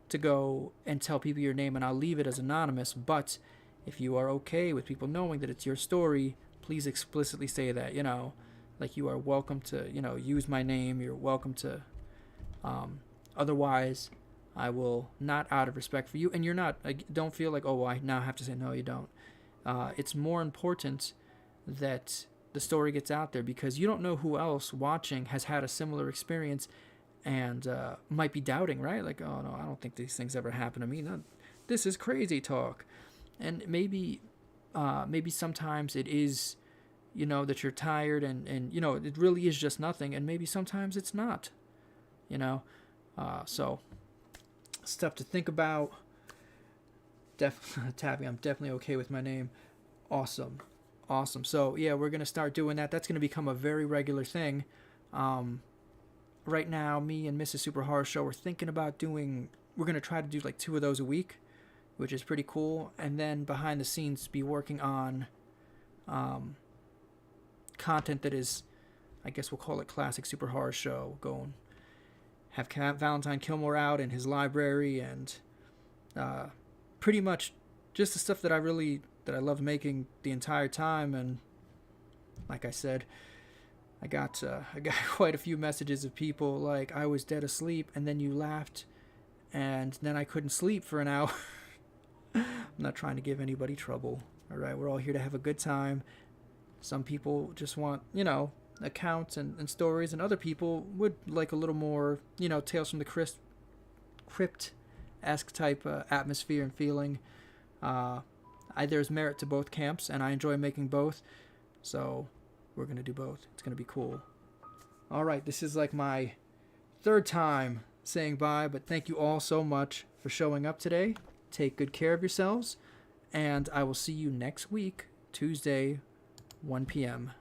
to go and tell people your name, and I'll leave it as anonymous. But if you are okay with people knowing that it's your story, please explicitly say that, like you are welcome to, use my name. You're welcome to, otherwise I will not, out of respect for you. And you're not, don't feel like, oh, I now have to say, no, you don't. It's more important that the story gets out there, because you don't know who else watching has had a similar experience and might be doubting, right? Like, oh no, I don't think these things ever happen to me. No, this is crazy talk. And maybe sometimes it is, that you're tired and it really is just nothing. And maybe sometimes it's not, so stuff to think about. Tabby, I'm definitely okay with my name. Awesome. So yeah, we're going to start doing that. That's going to become a very regular thing. Right now, me and Mrs. Super Horror Show, we're thinking about we're going to try to do like 2 of those a week, which is pretty cool. And then behind the scenes, be working on content that is, I guess we'll call it classic Super Horror Show. Go and have Valentine Kilmore out in his library, and pretty much just the stuff that I loved making the entire time. And like I said, I got quite a few messages of people like, I was dead asleep and then you laughed and then I couldn't sleep for an hour. I'm not trying to give anybody trouble. All right, we're all here to have a good time. Some people just want, accounts and stories, and other people would like a little more, Tales from the Crypt-esque type atmosphere and feeling. There's merit to both camps, and I enjoy making both, so we're going to do both. It's going to be cool. All right, this is like my 3rd time saying bye, but thank you all so much for showing up today. Take good care of yourselves, and I will see you next week, Tuesday, 1 p.m.